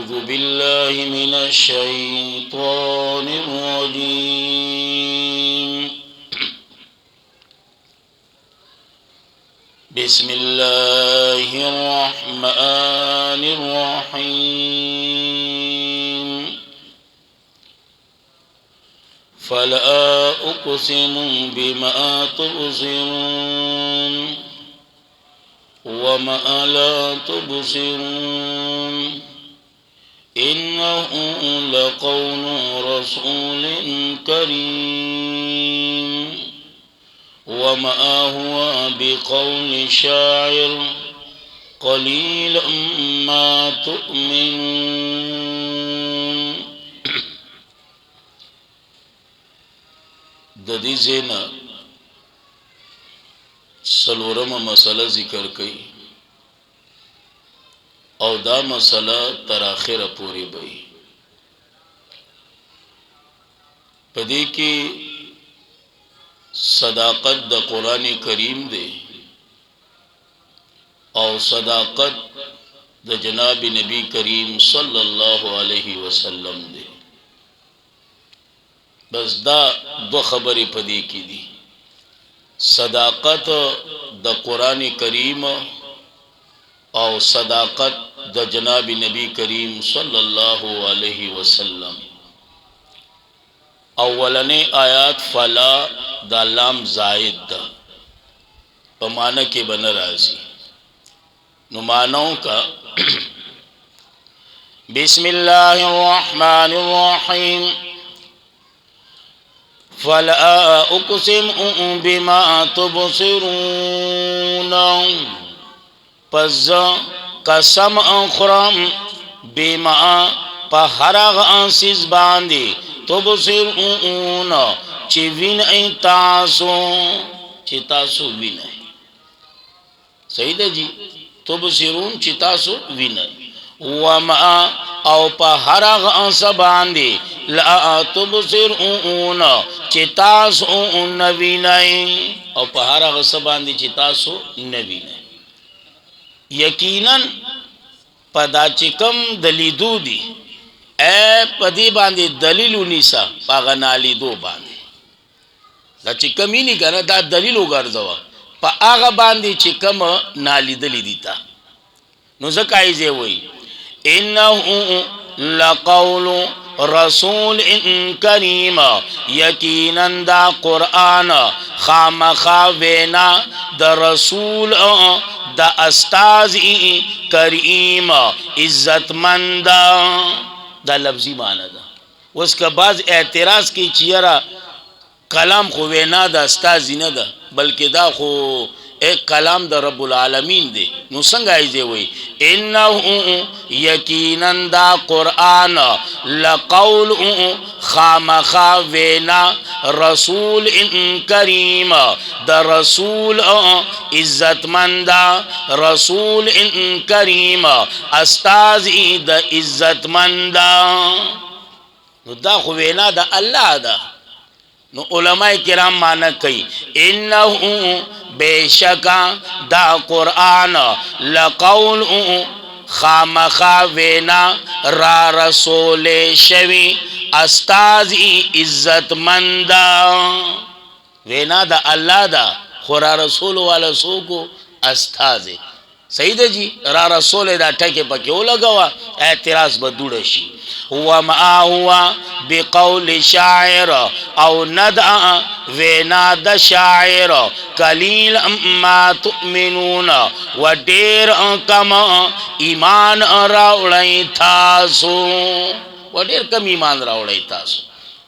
أعوذ بالله من الشيطان الرجيم. بسم الله الرحمن الرحيم. فلا أقسم بما تبصرون وما لا تبصرون إنه لقول رسول كريم وما هو بقول شاعر قليلا ما تؤمنون. ددی زینا سلورم مسئلہ ذکر کئی او دا مسئلہ تر آخر پوری بئی. پدی کی صداقت دا قرآن کریم دے او صداقت دا جناب نبی کریم صلی اللہ علیہ وسلم دے. بس دا دو خبری پدی کی دی، صداقت دا قرآن کریم او صداقت دا جناب نبی کریم صلی اللہ علیہ وسلم. اولنے آیات فلا دا لام زائد دا پمانا کے بن رازی نمانوں کا بسم اللہ الرحمن الرحیم. فلا اقسم بما تبصرون پس قسم اخرم بما پہرغ انسیز باندی تبصرون چی وین ای تاسو چی تاسو وین ای. صحیح ہے جی، تبصرون چی تاسو وین ای. وما او پہرغ انس باندی لا تبصرون چی تاسو نوین ای، او پہرغ انس باندی چی تاسو نوین ای. یقیناً پدا چکم دلیدو دی اے پدی باندی دلیلو نیسا پاگا نالیدو باندی دا چکم ہی نہیں کہنا دا دلیلو گردوا پا آغا باندی چکم نالیدلی دیتا نو زکایزے ہوئی انہو لقول رسول کریم یقیناً دا قرآن خامخاوینا دا رسول دا استازی کریم عزت مند. دا لفظی معنی دا. اس کا بعض اعتراض کی چیرہ کلام خو وینا دا استازی نہ دا بلکہ دا خو ایک کلام دا رب العالمین دے. نو سنگ آئیزے ہوئی انہو یقیناً دا قرآن لقول خامخا وینا رسول کریم دا رسول عزت مند رسول کریم استازی دا عزت مند. نو دا خو وینا دا اللہ دا. نو علماء کرام مانا کئی انہو بے شکا دا قرآن لقول خامخا وینا را رسول شوی استازی عزت مند. وینا دا اللہ دا خورا رسول والا سو کو استازی. صحیح ہے جی، را رسول دا ٹھکے پکیو لگوا اعتراض بدوڑشی. وما ہوا بقول شاعر او ندع وینا دا شاعر قلیل ما تؤمنون و دیر کم ایمان راوڑی تاسو و دیر کم ایمان راوڑی تاسو.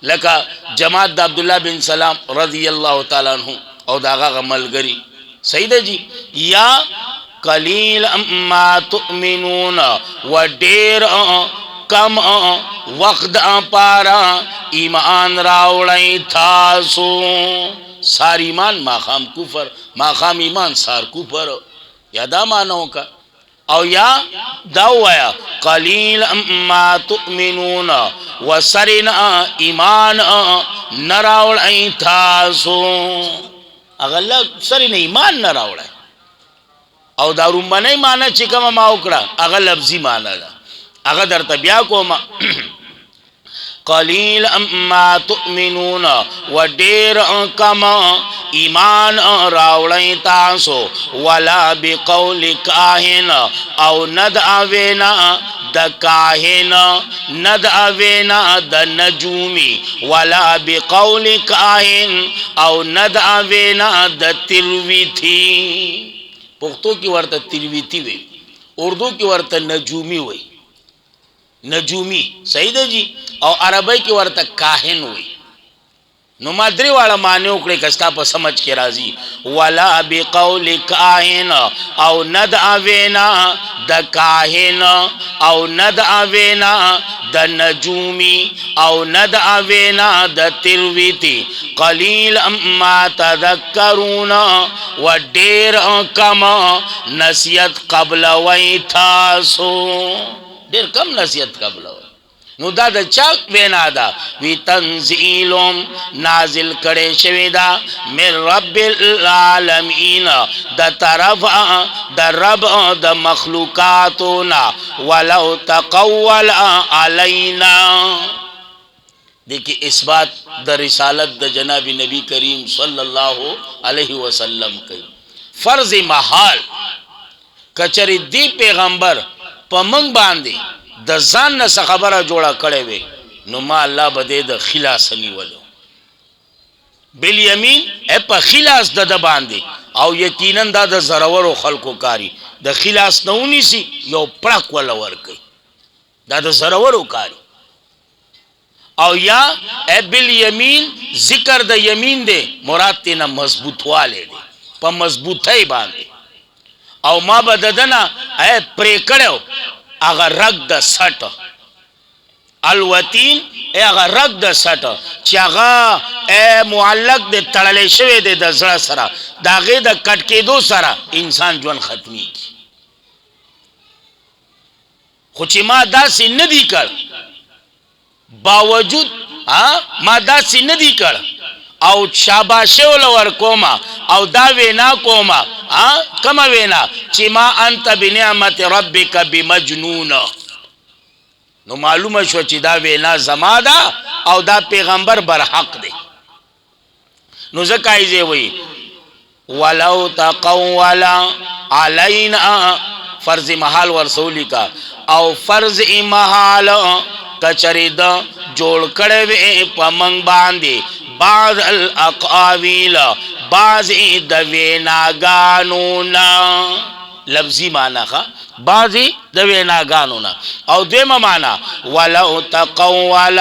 لکا جماعت دا عبداللہ بن سلام رضی اللہ تعالیٰ عنہ او داغا غملگری. صحیح ہے جی، یا قلیل ما تؤمنون و دیر کم وقت پارا ایمان راوڑی تاسو. سار ایمان ماخام کفر، ماخام ایمان سار کفر. یا دا مانو کا او یا داویا قلیل ما تؤمنون و سرنا ایمان نراوڑی تاسو. اگر سرنا ایمان نراوڑی او دا رومبنی مانا چکم ما اکڑا اگر لفظی مانا دا. هغه درته بیا کوم قلیل ما تؤمنون و ډیر کم ایمان راوړی تاسو ولا بقول کاهن او ندعوینا د کاهن ندعوینا د نجومی ولا بقول کاهن او ندعوینا د تلویتی پښتو کې ورته تلویتی وي اردو کې ورته نجومی وي نجومی صحیح ده جی او عربی کې ورته کاهن وي نو ما درې واړه معنی وکړې کستا په سمجھ کې راځي ولا بقول کاهن او ندعوینا د کاهن او ندعوینا د نجومی او ندعوینا د تلویتی قلیل ما تذکرون و ډیر کم نصیحت قبل وی تاسو ډیر کم نصیحت قبل وی نو دا د چا وینا ده وی تنزیلم نازل کړي شوی دا من رب العالمین د طرف د رب د مخلوقاتنا ولو تقول علینا دیکھیں اثبات د رسالت د جناب نبی کریم صلی الله علیه وسلم کوي فرض محال کچری دی پیغمبر په منګ باندې د ځان نه خبره جوړه کړې وي نو ما الله بده د خلاص نیولو بالیمین په خلاص د باندې او یقینا د زرورو خلقو کاری د خلاص نهونی سي یو پړک ولا ورکي د زرورو کاری او یا بالیمین ذکر د یمین دی مراد تینا مضبوط والے دی په مضبوطی باندې او ما بددنا پرې کړو اگر رگ د سټ الوتین اگر رگ د سټ چې هغه معلق د تړلې شوی د زړه سره داغه د کټ کېدو سره انسان ژوند ختمي خو چې ما داسې نه دی کړ باوجود ما داسې نه دی کړ او شاباشه ولور کوما او دا وینا کوما کما وینا چې ما انت بنعمت ربک بمجنون نو معلومه شو چې دا وینا زما ده او دا پیغمبر برحق دی نو زکای زی وی ولو تقول علینا فرض محال ورسولی کا او فرض محال کچری دا جوړ کړه وی پمنګ باندې بعض الاقاویل بعض د ویناګانو نا لفظی معنی ښه بعض د ویناګانو نا او دیمه معنی ولو تقول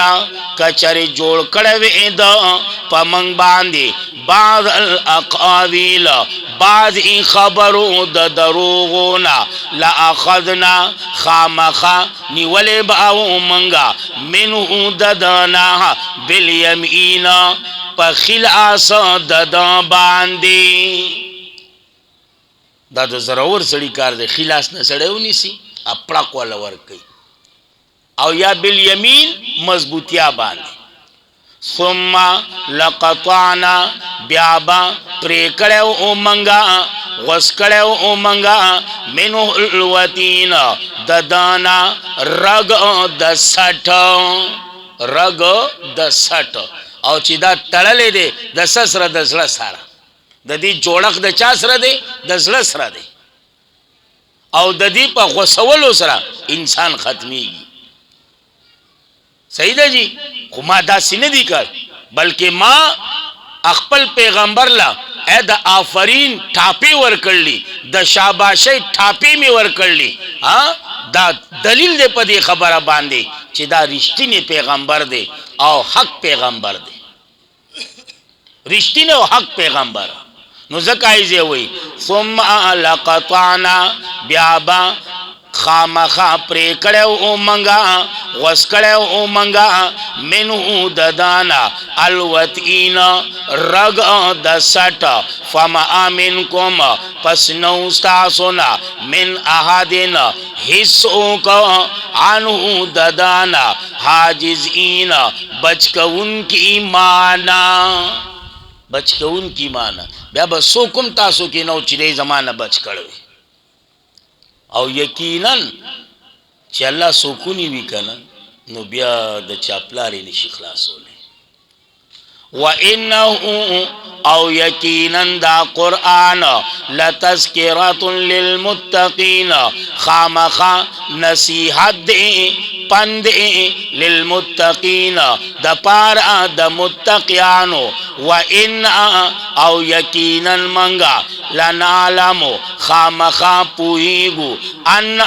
کچری جوړ کړه وی د پمنګ باندې بعض الاقاویل بعض خبرو د دروغونا لاخذنا خامخا نیولې باو منګه منه ددنا بالیمین په خلاص د باندې دا د زرور سړی کار دی خلاص نه سړیونی سي اپړک ولا ور کوي او یا بالیمین مضبوطیا باندې ثم لقطعنا بیابا پریکړو او منګه وسکړو او منګه منو الوتین ددانا رگ د سټ رگ د سټ او چې دا تړلې دي د سسره د زړه سره د دې جوړک د چا سره دی د زړه سره دی او د دې په غوسولو سره انسان ختميږي صحیح ده جی خو ما دا سینه دی کړ بلکې ما خپل پیغمبر لا د آفرین ټاپی ور کړلی د شاباشی ټاپی می ور کړلی دا دلیل دی په دې خبره باندې چې دا رښتینی پیغمبر دی او حق پیغمبر دی رښتینی او حق پیغمبر نو زکای زی وی ثم لقطعنا بیابا خامخا پریکړو او منګه وسکړو او منګه منو ددانا الوتین رگ د سټ فما امنکم پس نو استاسونا من احدن حصو کو عنه ددانا حاجزین بچکون کی مانا بچکون کی مانا بیا بسو کم تاسو کی نو چې زمانہ بچ کړو او یقینا چې الله سکونی وی کنه نو بیا د چاپلارې نشي خلاصوله. وَإِنَّهُ او یقینا دا قرآن لتذکرۃ للمتقین خامخا نصیحت دے پند للمتقین د پارا د متقیانو. وَإِنَّ او یقینا منگا لنعلم خامخا پوئیگو ان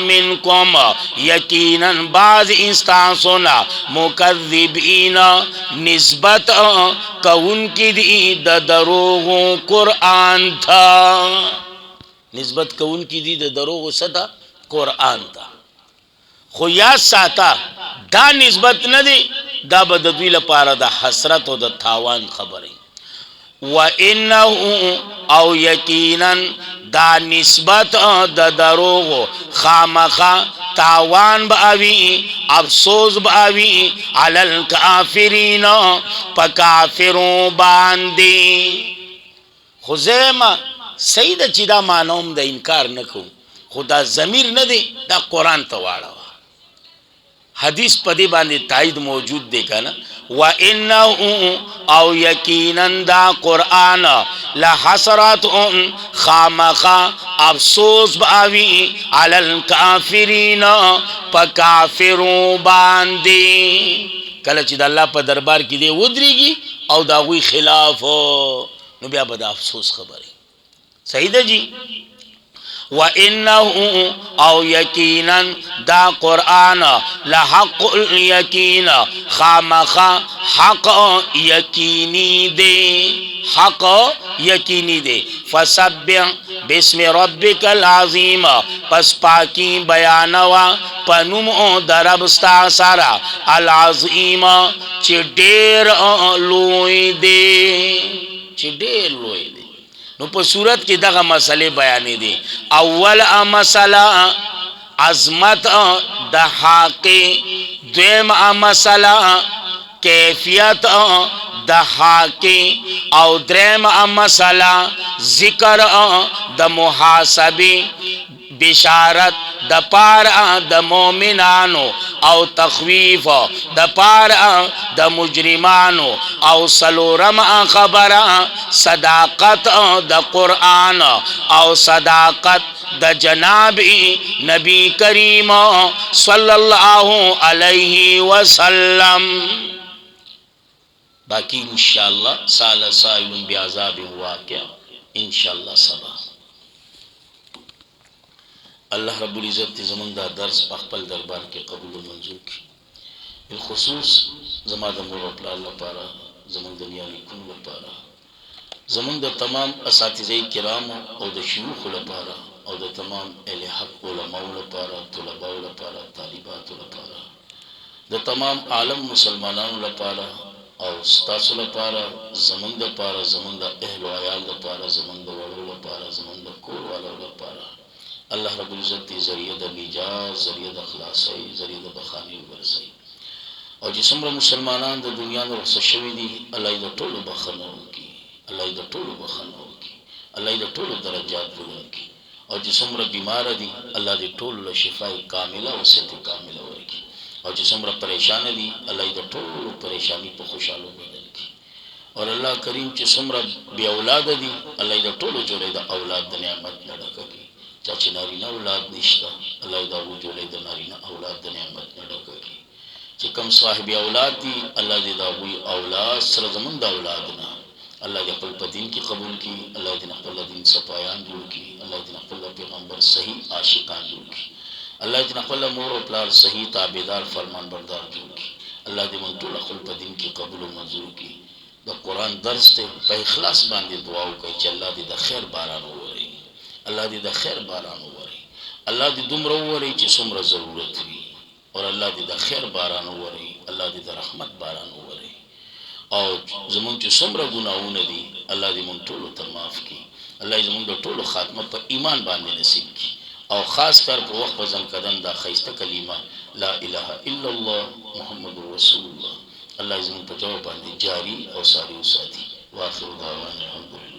منکم یقینا بعض استاسونا مکذبین نسبت کون کی دی د دروغ قرآن تھا، نسبت کون کی دی د دروغ صدا قرآن تھا. خو یاد ساتا دا نسبت نه دی، دا به د دوی لپاره د حسرت او د تاوان خبره. وَإِنَّهُ او یقینا دا نسبت د دروغ خامخا تاوان باوی افسوس باوی علی الکافرین پا کافروں باندی. خوزیما سید چی دا مانوم دا انکار نکو، خدا ضمیر ندی دا قرآن تواڑا حدیث پدی باندې تائید موجود دے کنا. وَإِنَّهُ او یقینا دا قرآن لحسرات خامخا افسوس باوی علی الکافرین پا کافروں باندی. کله چې د الله په دربار کې دی ودرېږي او دا غوی خلاف نو بیا به د افسوس خبرې. صحیح ده جی. وَإِنَّهُ او یقینا دا قرآن لحق الیقین خامخا حق یقینی دے، حق یقینی دے. فسبح بسم ربک العظیم پس پاکی بیانوا پنوم درب ستا سارا العظیم چی دیر لوئی دے، چی دیر لوئی دے. نو په صورت کې دغه مسئله بیانې دي. اول مسئله عظمت د حق، دویم مسئله کیفیت د حق، او دریم مسئله ذکر د محاسبه بشارت د پارا د مومنانو او تخویف د پارا د مجرمانو. او سلورم خبر صداقت د قرآن او صداقت د جناب نبی کریم صلی اللہ علیہ وسلم. باقی انشاءاللہ سال سائل بعذاب واقع انشاءاللہ سبا. اللہ رب العزت زمان دا درس پخپل دربار کے قبول و منظور کی. بالخصوص زمان دا مور اپلا اللہ پارا، زمان دنیا لکن لپارا، زمان دا تمام اساتذہ کرام او دا شیوخ لپارا، او دا تمام اہل حق علماء لپارا، طلباء لپارا، طالبات لپارا، دا تمام عالم مسلمانان لپارا او ستاسو لپارا، زمان دا پارا، زمان دا اہل و عیال لپارا، زمان دا وڑو لپارا، زمان دا کور والا لپارا. اللہ رب العزت ذریعہ دا نجات، ذریعہ دا خلاصی، ذریعہ دا بخانی ورزی. اور جسمر مسلمانان دا دنیا دا رخص شوی دی، اللہ دا طول بخنو کی، اللہ دا طول بخنو کی، اللہ دا طول درجات بلن کی. اور جسمر بیمار دی، اللہ دا طول شفائی کاملہ و صحت کاملہ ورکی. اور جسمر پریشان دی، اللہ دا طول پریشانی پا خوشحالو بدل کی. اور اللہ کریم جسمر بی اولاد دی، اللہ دا طول جوڑے دا اولاد دا نعمت نڈکا کی. چاچے نارینا اولاد نشتا، اللہ دا وہ جولے دا نارینا اولاد دا نعمت نڈکا کی. چکم صاحب اولاد دی، اللہ دی دا وہ اولاد سر زمن دا اولادنا اللہ دی اقبل پا دین کی قبول کی. اللہ دی اقبل دین سپایان جوڑ کی. اللہ دی اقبل پیغمبر صحیح عاشقان جوڑ کی. اللہ دی اقبل مور و پلار صحیح تابدار فرمان بردار جوڑ کی. اللہ دی منطول اقبل پا دین کی قبول و منظور کی. دا قرآن درس تے پا اخلاص باندے دعاو کئی چا اللہ دی دا خیر باران ہو رہی، اللہ دی دا خیر باران ہو رہی، اللہ دی دم رو رہی چی سمر ضرورت ہوئی. اور اللہ دی دا خیر باران ہو رہی، اللہ دی دا رحمت باران ہو رہی. اور زمان چی سمر گناہون دی اللہ دی من طولو تماف کی. اللہ زمان دا طولو خاتمہ پر ایمان باندے نصیب کی. اور خاص کر پر وقت بزن کدن دا خیستہ کلیمہ لا الہ الا اللہ محمد رسول اللہ اللہ زمان پر جواب باندے جاری اور ساری و ساتھی. واخر دعوان الحمدللہ.